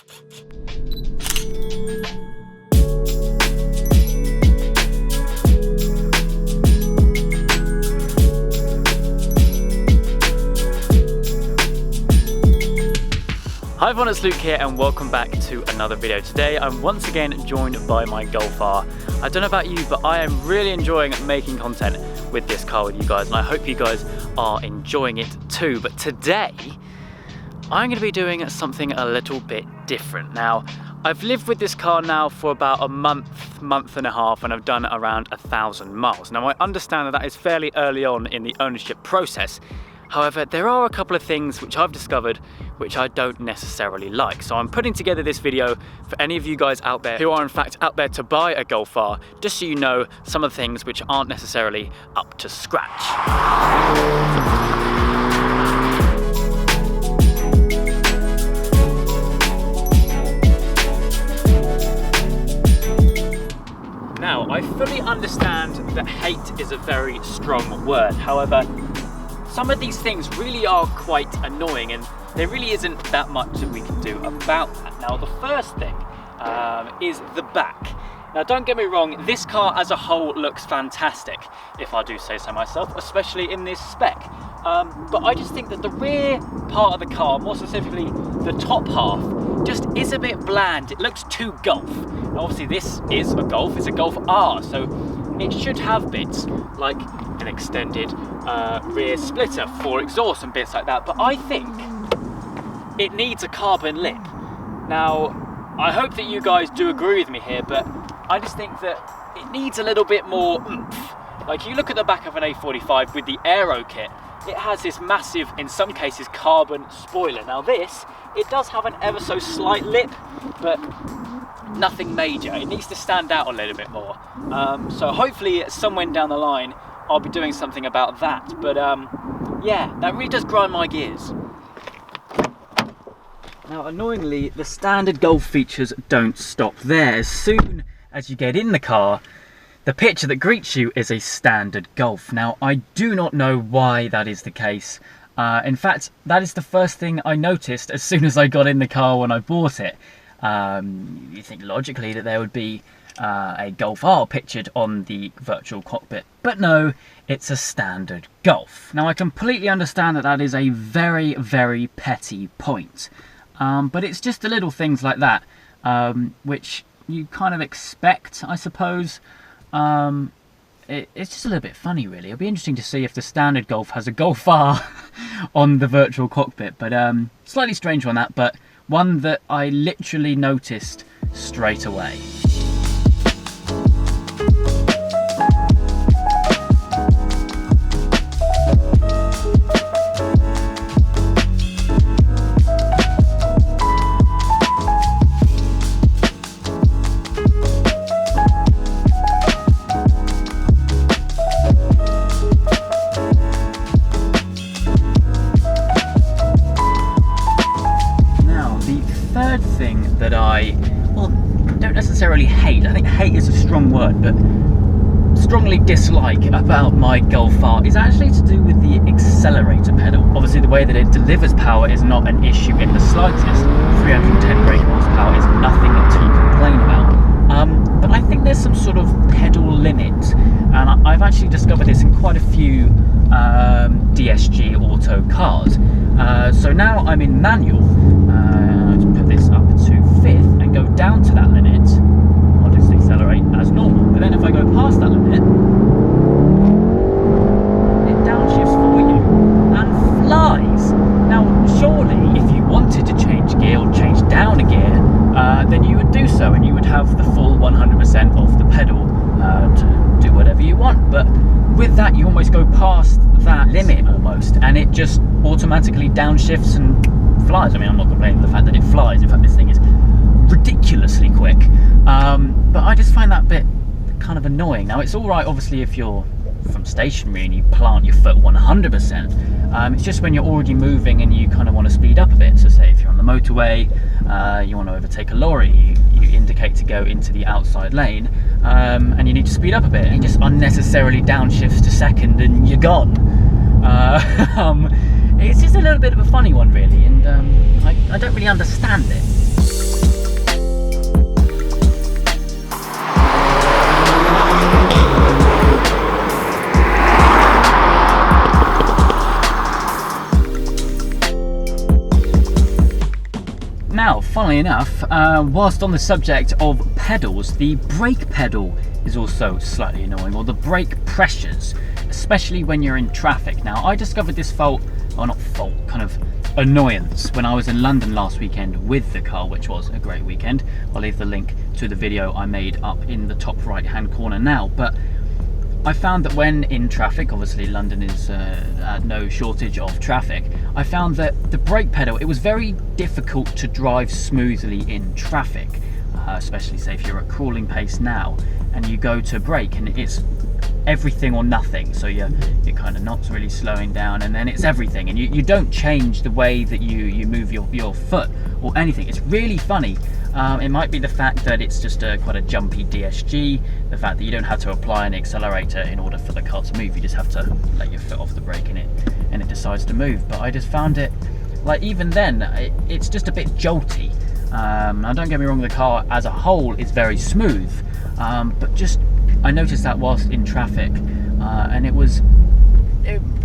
Hi everyone, it's Luke here and welcome back to another video. Today I'm once again joined by my Golf R. I don't know about you, but I am really enjoying making content with this car with you guys, and I hope you guys are enjoying it too. But today I'm going to be doing something a little bit different. Now, I've lived with this car now for about a month and a half, and I've done around 1,000 miles. Now I understand that that is fairly early on in the ownership process. However, there are a couple of things which I've discovered which I don't necessarily like. So I'm putting together this video for any of you guys out there who are in fact out there to buy a Golf R, just so you know some of the things which aren't necessarily up to scratch. Now, I fully understand that hate is a very strong word. However, some of these things really are quite annoying, and there really isn't that much that we can do about that. Now, the first thing is the back. Now, don't get me wrong, this car as a whole looks fantastic, if I do say so myself, especially in this spec. But I just think that the rear part of the car, more specifically the top half, just is a bit bland. It looks too Golf. Now, obviously this is a Golf, it's a Golf R, so it should have bits like an extended rear splitter for exhaust and bits like that, but I think it needs a carbon lip. Now, I hope that you guys do agree with me here, but I just think that it needs a little bit more oomph. Like, you look at the back of an A45 with the aero kit, it has this massive, in some cases, carbon spoiler. Now this, it does have an ever so slight lip, but nothing major. It needs to stand out a little bit more. So hopefully somewhere down the line I'll be doing something about that. But yeah, that really does grind my gears. Now, annoyingly, the standard Golf features don't stop there. As soon as you get in the car, the picture that greets you is a standard Golf. Now, I do not know why that is the case. In fact, that is the first thing I noticed as soon as I got in the car when I bought it. You think logically that there would be a Golf R pictured on the virtual cockpit, but no, it's a standard Golf. Now, I completely understand that that is a very, very petty point, but it's just the little things like that which you kind of expect, I suppose. It's just a little bit funny, really. It'll be interesting to see if the standard Golf has a Golf R on the virtual cockpit, but slightly strange on that, but one that I literally noticed straight away. Third thing that I, well, don't necessarily hate, I think hate is a strong word, but strongly dislike about my Golf R is actually to do with the accelerator pedal. Obviously the way that it delivers power is not an issue in the slightest. 310 brake horsepower is nothing to complain about. But I think there's some sort of pedal limit, and I've actually discovered this in quite a few DSG auto cars. So now I'm in manual. To put this up to 5th and go down to that limit, I'll just accelerate as normal. But then if I go past that limit, it downshifts for you and flies. Now, surely if you wanted to change gear or change down a gear, then you would do so, and you would have the full 100% of the pedal to do whatever you want. But with that, you almost go past that limit almost, and it just automatically downshifts and flies. I mean, I'm not complaining the fact that it flies. In fact, this thing is ridiculously quick. But I just find that bit kind of annoying. Now, it's all right, obviously, if you're from stationary and you plant your foot 100%. It's just when you're already moving and you kind of want to speed up a bit. So say if you're on the motorway, you want to overtake a lorry, you indicate to go into the outside lane, and you need to speed up a bit, and you just unnecessarily downshifts to second and you're gone. It's just a little bit of a funny one, really, and I don't really understand it. Now, funnily enough, whilst on the subject of pedals, the brake pedal is also slightly annoying, or the brake pressures, especially when you're in traffic. Now, I discovered this fault, or not fault, kind of annoyance when I was in London last weekend with the car, which was a great weekend. I'll leave the link to the video I made up in the top right hand corner now. But I found that when in traffic, obviously London is no shortage of traffic, I found that the brake pedal, it was very difficult to drive smoothly in traffic, especially say if you're at crawling pace now and you go to brake and it's everything or nothing. So you're kind of not really slowing down, and then it's everything, and you don't change the way that you move your foot or anything. It's really funny. It might be the fact that it's just quite a jumpy DSG, the fact that you don't have to apply an accelerator in order for the car to move. You just have to let your foot off the brake and it decides to move. But I just found it, like, even then, it's just a bit jolty. Now don't get me wrong, the car as a whole is very smooth, but just I noticed that whilst in traffic, and it was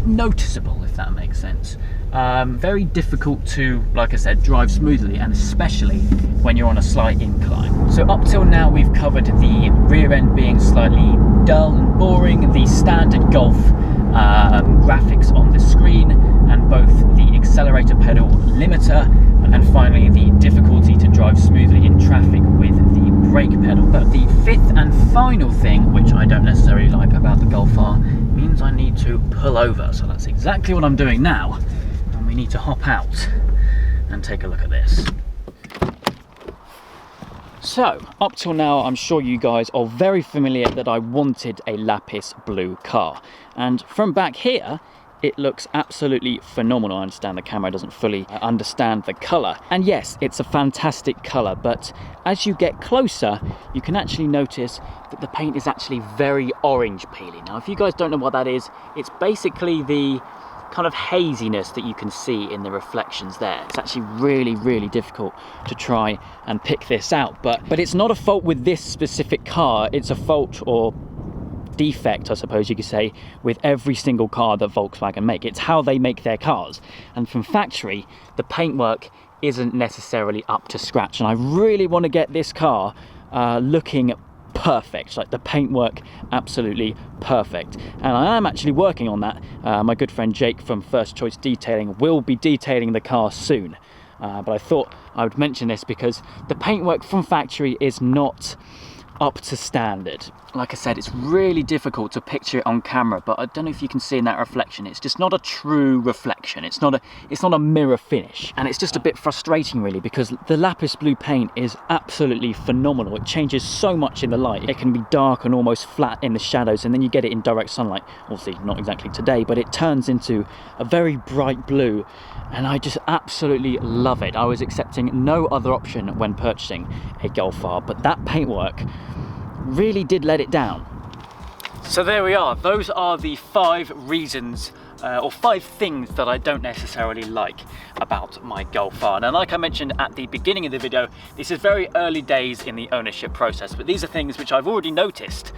noticeable, if that makes sense. Very difficult to, like I said, drive smoothly, and especially when you're on a slight incline. So up till now we've covered the rear end being slightly dull and boring, the standard Golf graphics on the screen, and both the accelerator pedal limiter, and finally the difficulty to drive smoothly in traffic with the brake pedal. But the fifth and final thing, which I don't necessarily like about the Golf R, means I need to pull over. So that's exactly what I'm doing now. And we need to hop out and take a look at this. So, up till now, I'm sure you guys are very familiar that I wanted a lapis blue car. And from back here, it looks absolutely phenomenal. I understand the camera doesn't fully understand the colour. And yes, it's a fantastic colour, but as you get closer, you can actually notice that the paint is actually very orange peely. Now, if you guys don't know what that is, it's basically the kind of haziness that you can see in the reflections there. It's actually really, really difficult to try and pick this out, but it's not a fault with this specific car. It's a fault, or defect, I suppose you could say, with every single car that Volkswagen make. It's how they make their cars, and from factory the paintwork isn't necessarily up to scratch, and I really want to get this car looking perfect, like the paintwork absolutely perfect, and I am actually working on that. My good friend Jake from First Choice Detailing will be detailing the car soon, but I thought I would mention this because the paintwork from factory is not up to standard. Like I said, it's really difficult to picture it on camera, but I don't know if you can see in that reflection, it's just not a true reflection. It's not a mirror finish, and it's just a bit frustrating really, because the lapis blue paint is absolutely phenomenal. It changes so much in the light. It can be dark and almost flat in the shadows, and then you get it in direct sunlight. Obviously not exactly today, but it turns into a very bright blue, and I just absolutely love it. I was accepting no other option when purchasing a Golf R, but that paintwork really did let it down. So there we are. Those are the 5 reasons or 5 things that I don't necessarily like about my Golf R. Now, like I mentioned at the beginning of the video, this is very early days in the ownership process, but these are things which I've already noticed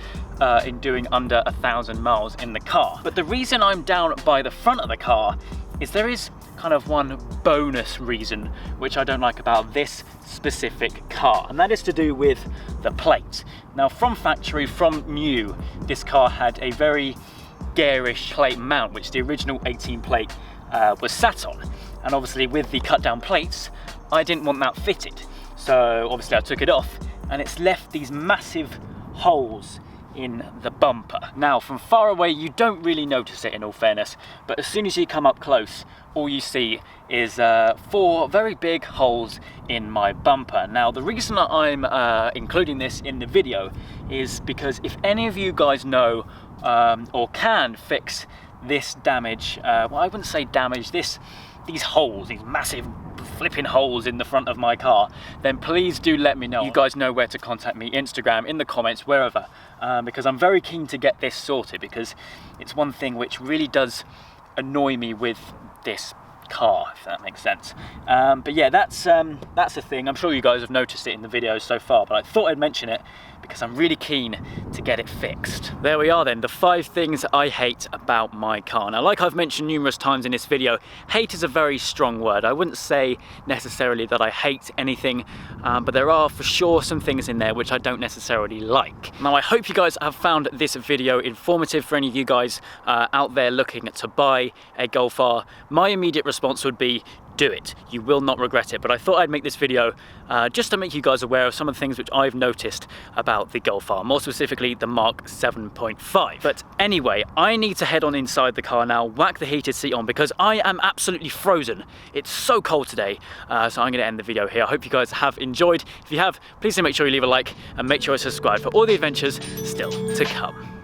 in doing under 1,000 miles in the car. But the reason I'm down by the front of the car is there is kind of one bonus reason which I don't like about this specific car, and that is to do with the plate. Now, from factory, from new, this car had a very garish plate mount, which the original 18 plate was sat on, and obviously with the cut down plates I didn't want that fitted, so obviously I took it off, and it's left these massive holes in the bumper. Now, from far away you don't really notice it, in all fairness, but as soon as you come up close, all you see is 4 very big holes in my bumper. Now, the reason I'm including this in the video is because if any of you guys know or can fix this damage, well, I wouldn't say damage, these holes, these massive flipping holes in the front of my car, then please do let me know. You guys know where to contact me, Instagram, in the comments, wherever, because I'm very keen to get this sorted, because it's one thing which really does annoy me with this car, if that makes sense. But yeah, that's a thing. I'm sure you guys have noticed it in the videos so far, but I thought I'd mention it because I'm really keen to get it fixed. There we are then, the 5 things I hate about my car. Now, like I've mentioned numerous times in this video, hate is a very strong word. I wouldn't say necessarily that I hate anything, but there are for sure some things in there which I don't necessarily like. Now, I hope you guys have found this video informative for any of you guys out there looking to buy a Golf R. My immediate response would be, do it. You will not regret it. But I thought I'd make this video just to make you guys aware of some of the things which I've noticed about the Golf R, more specifically the Mark 7.5. But anyway, I need to head on inside the car now, whack the heated seat on because I am absolutely frozen. It's so cold today, so I'm going to end the video here. I hope you guys have enjoyed. If you have, please do make sure you leave a like and make sure you subscribe for all the adventures still to come.